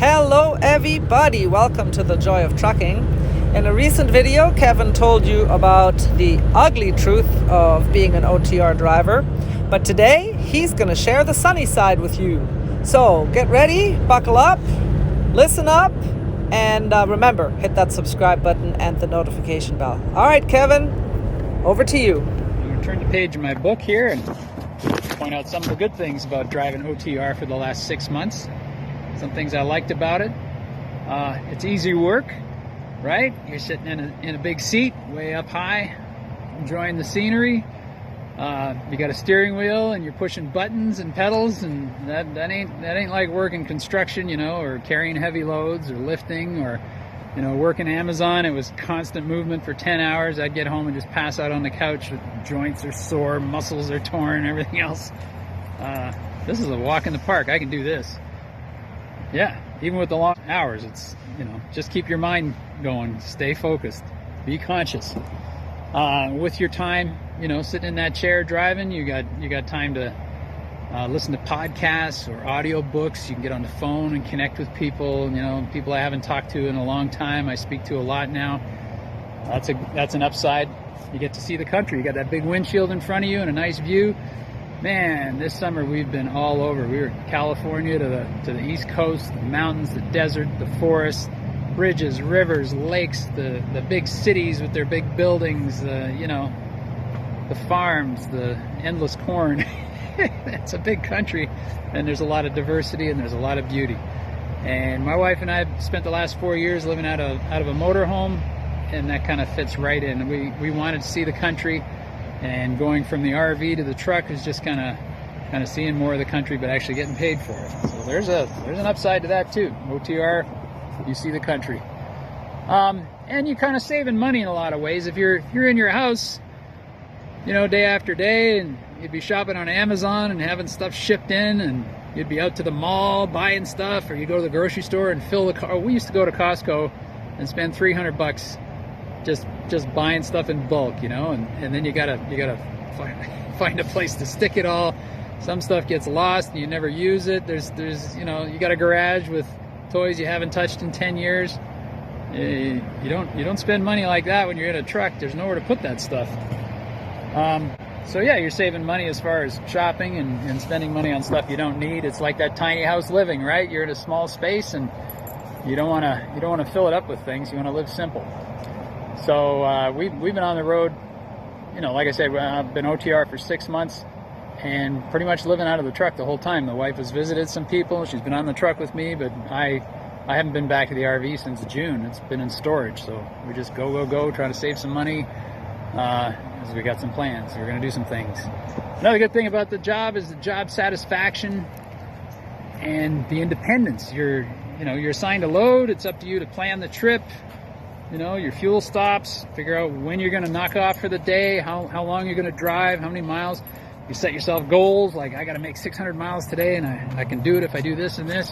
Hello everybody, welcome to the Joy of Trucking. In a recent video, Kevin told you about the ugly truth of being an OTR driver, but today he's going to share the sunny side with you. So get ready, buckle up, listen up, and remember, hit that subscribe button and the notification bell. All right, Kevin, over to you. I'm going to turn the page in my book here and point out some of the good things about driving OTR for the last 6 months. Some things I liked about it. It's easy work, right? You're sitting in a big seat, way up high, enjoying the scenery. You got a steering wheel and you're pushing buttons and pedals, and that ain't like working construction, or carrying heavy loads or lifting, or working Amazon. It was constant movement for 10 hours. I'd get home and just pass out on the couch. Joints are sore, muscles are torn, everything else. This is a walk in the park. I can do this. Yeah, even with the long hours, it's, just keep your mind going, stay focused, be conscious. With your time, sitting in that chair driving, you got time to listen to podcasts or audio books. You can get on the phone and connect with people, people I haven't talked to in a long time. I speak to a lot now. That's an upside. You get to see the country. You got that big windshield in front of you and a nice view. Man, this summer we've been all over. We were in California to the East Coast, the mountains, the desert, the forest, bridges, rivers, lakes, the big cities with their big buildings, the farms, the endless corn. It's a big country, and there's a lot of diversity and there's a lot of beauty. And my wife and I spent the last 4 years living out of a motorhome, and that kind of fits right in. We wanted to see the country. And going from the RV to the truck is just kind of seeing more of the country, but actually getting paid for it. So there's an upside to that too. OTR, you see the country, and you're kind of saving money in a lot of ways. If you're in your house, day after day, and you'd be shopping on Amazon and having stuff shipped in, and you'd be out to the mall buying stuff, or you go to the grocery store and fill the car. We used to go to Costco and spend $300 just buying stuff in bulk, and then you gotta find a place to stick it all. Some stuff gets lost and you never use it. There's you got a garage with toys you haven't touched in 10 years. You don't spend money like that when you're in a truck. There's nowhere to put that stuff. So yeah, you're saving money as far as shopping and spending money on stuff you don't need. It's like that tiny house living, right? You're in a small space and you don't want to fill it up with things. You want to live simple. So we've been on the road, like I said, I've been OTR for 6 months and pretty much living out of the truck the whole time. The wife has visited some people. She's been on the truck with me, but I haven't been back to the RV since June. It's been in storage. So we just go, trying to save some money as we got some plans. We're going to do some things. Another good thing about the job is the job satisfaction and the independence. You're assigned a load. It's up to you to plan the trip. Your fuel stops, figure out when you're going to knock off for the day, how long you're going to drive, how many miles. You set yourself goals, like I got to make 600 miles today, and I can do it if I do this and this.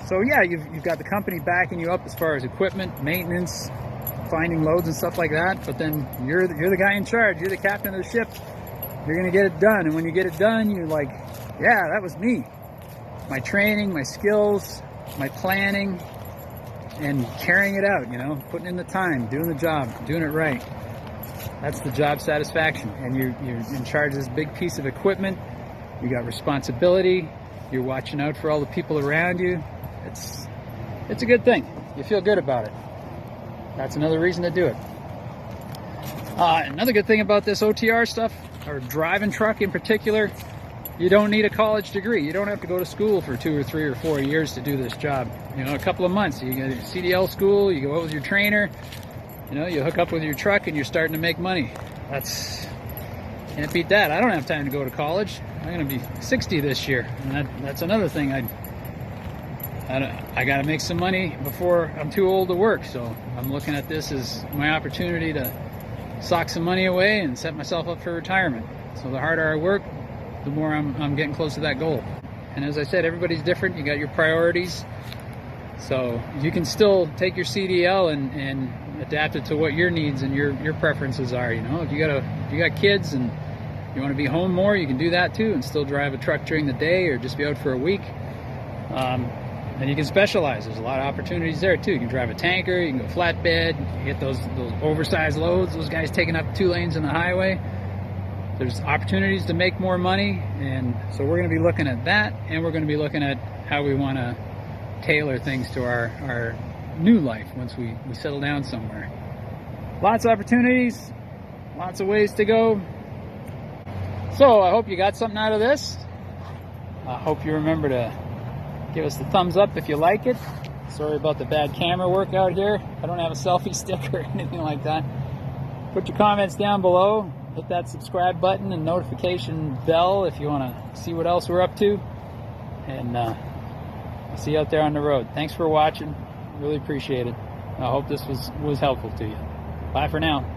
So yeah, you've got the company backing you up as far as equipment, maintenance, finding loads and stuff like that. But then you're the guy in charge. You're the captain of the ship. You're going to get it done, and when you get it done, you're like, yeah, that was me. My training, my skills, my planning, and carrying it out, putting in the time, doing the job, doing it right. That's the job satisfaction. And you're in charge of this big piece of equipment. You got responsibility. You're watching out for all the people around you. It's a good thing. You feel good about it. That's another reason to do it. Another good thing about this OTR stuff, or driving truck in particular, you don't need a college degree. You don't have to go to school for 2 or 3 or 4 years to do this job. A couple of months. You go to CDL school, you go out with your trainer, you hook up with your truck and you're starting to make money. Can't beat that. I don't have time to go to college. I'm going to be 60 this year. And that's another thing. I got to make some money before I'm too old to work. So I'm looking at this as my opportunity to sock some money away and set myself up for retirement. So the harder I work, the more I'm getting close to that goal. And as I said, everybody's different. You got your priorities. So you can still take your CDL and adapt it to what your needs and your preferences are. If you got kids and you want to be home more, you can do that too and still drive a truck during the day or just be out for a week. And you can specialize. There's a lot of opportunities there too. You can drive a tanker, you can go flatbed, hit those oversized loads, those guys taking up 2 lanes on the highway. There's opportunities to make more money, and so we're going to be looking at that, and we're going to be looking at how we want to tailor things to our new life once we settle down somewhere. Lots of opportunities, lots of ways to go. So I hope you got something out of this. I hope you remember to give us the thumbs up if you like it. Sorry about the bad camera work out here. I don't have a selfie stick or anything like that. Put your comments down below. Hit that subscribe button and notification bell if you want to see what else we're up to. And I'll see you out there on the road. Thanks for watching. Really appreciate it. I hope this was helpful to you. Bye for now.